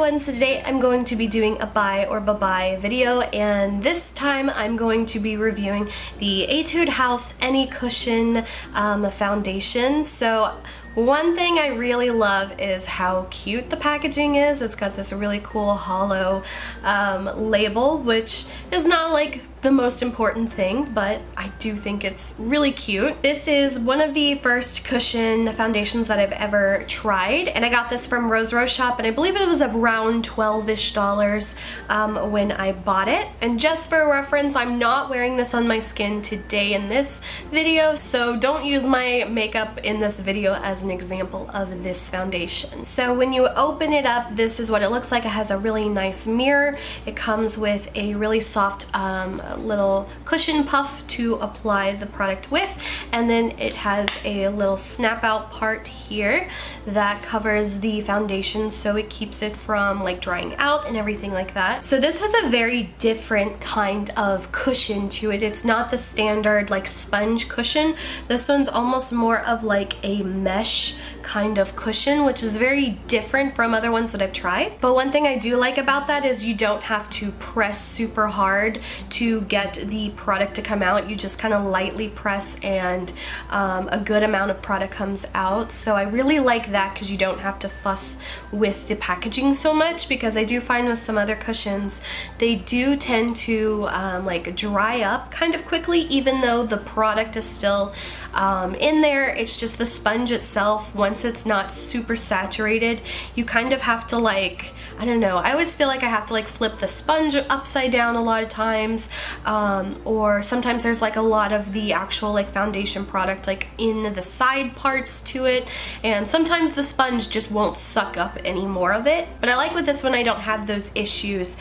everyone, so today I'm going to be doing a buy or bye-bye video, and this time I'm going to be reviewing the Etude House Any Cushion foundation. So one thing I really love is how cute the packaging is. It's got this really cool hollow label, which is not like the most important thing, but I do think it's really cute. This is one of the first cushion foundations that I've ever tried, and I got this from Rose Shop, and I believe it was around $12-ish when I bought it. And just for reference, I'm not wearing this on my skin today in this video, so don't use my makeup in this video as an example of this foundation. So when you open it up, this is what it looks like. It has a really nice mirror. It comes with a really soft little cushion puff to apply the product with, and then it has a little snap out part here that covers the foundation so it keeps it from like drying out and everything like that. So this has a very different kind of cushion to it. It's not the standard like sponge cushion. This one's almost more of like a mesh kind of cushion, which is very different from other ones that I've tried. But one thing I do like about that is you don't have to press super hard to get the product to come out. You just kind of lightly press and a good amount of product comes out. So I really like that because you don't have to fuss with the packaging so much, because I do find with some other cushions they do tend to like dry up kind of quickly, even though the product is still in there. It's just the sponge itself, once it's not super saturated, you kind of have to like, I don't know, I always feel like I have to like flip the sponge upside down a lot of times, or sometimes there's like a lot of the actual like foundation product like in the side parts to it, and sometimes the sponge just won't suck up any more of it. But I like with this one I don't have those issues,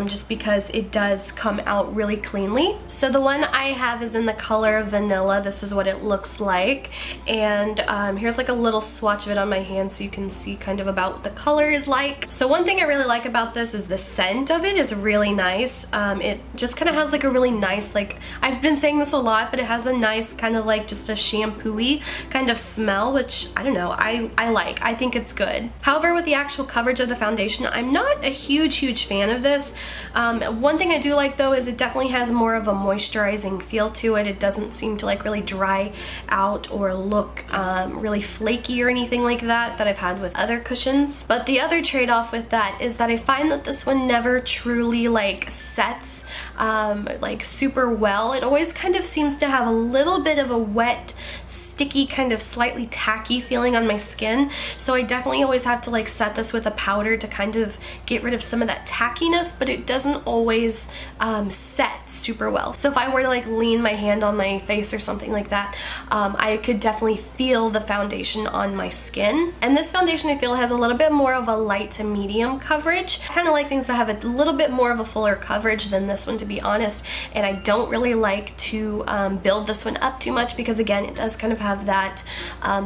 just because it does come out really cleanly. So the one I have is in the color Vanilla. This is what it looks like, and here's like a little swatch of it on my hand so you can see kind of about what the color is like. So one thing I really like about this is the scent of it is really nice. It just kind of has like a really nice, like, I've been saying this a lot, but it has a nice kind of like just a shampoo-y kind of smell, which I don't know, I like. I think it's good. However, with the actual coverage of the foundation, I'm not a huge fan of this. One thing I do like though is it definitely has more of a moisturizing feel to it. It doesn't seem to like really dry out or look really flaky or anything like that I've had with other cushions. But the other trade-off with that is that I find that this one never truly like sets like super well. It always kind of seems to have a little bit of a wet, sticky, kind of slightly tacky feeling on my skin. So I definitely always have to like set this with a powder to kind of get rid of some of that tackiness, but it doesn't always set super well. So if I were to like lean my hand on my face or something like that, I could definitely feel the foundation on my skin. And this foundation I feel has a little bit more of a light to medium coverage. I kind of like things that have a little bit more of a fuller coverage than this one, to be honest, and I don't really like to build this one up too much, because again it does kind of have that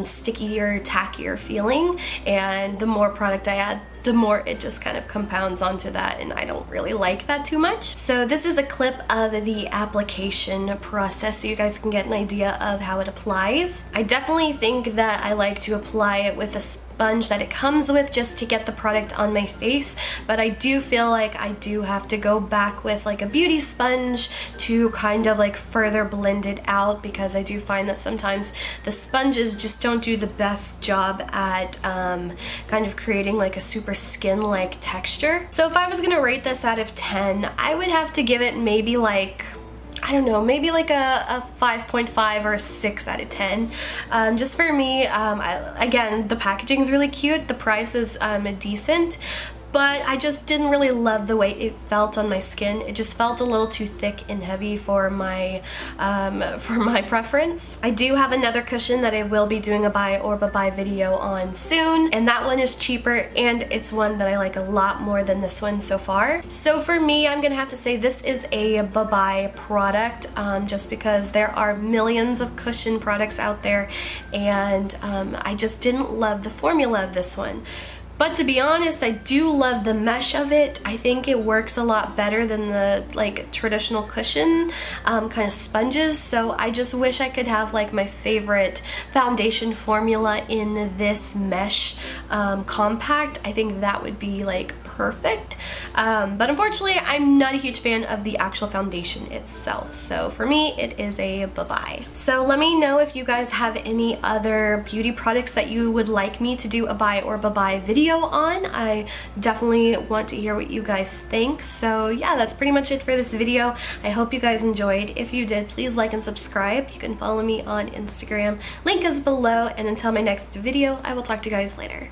stickier, tackier feeling, and the more product I add, the more it just kind of compounds onto that, and I don't really like that too much. So this is a clip of the application process so you guys can get an idea of how it applies. I definitely think that I like to apply it with a sponge that it comes with just to get the product on my face, but I do feel like I do have to go back with like a beauty sponge to kind of like further blend it out, because I do find that sometimes the sponges just don't do the best job at kind of creating like a super skin-like texture. So if I was gonna rate this out of 10, I would have to give it maybe like, I don't know, maybe like a 5.5 or a 6 out of 10. Just for me, again, the packaging is really cute, the price is decent, but I just didn't really love the way it felt on my skin. It just felt a little too thick and heavy for my preference. I do have another cushion that I will be doing a buy or bye-bye video on soon, and that one is cheaper, and it's one that I like a lot more than this one so far. So for me, I'm gonna have to say this is a bye-bye product, just because there are millions of cushion products out there, and I just didn't love the formula of this one. But to be honest, I do love the mesh of it. I think it works a lot better than the like traditional cushion kind of sponges. So I just wish I could have like my favorite foundation formula in this mesh compact. I think that would be like perfect. But unfortunately, I'm not a huge fan of the actual foundation itself. So for me, it is a bye-bye. So let me know if you guys have any other beauty products that you would like me to do a buy or bye-bye video on. I definitely want to hear what you guys think. So yeah, that's pretty much it for this video. I hope you guys enjoyed. If you did, please like and subscribe. You can follow me on Instagram. Link is below, and until my next video, I will talk to you guys later.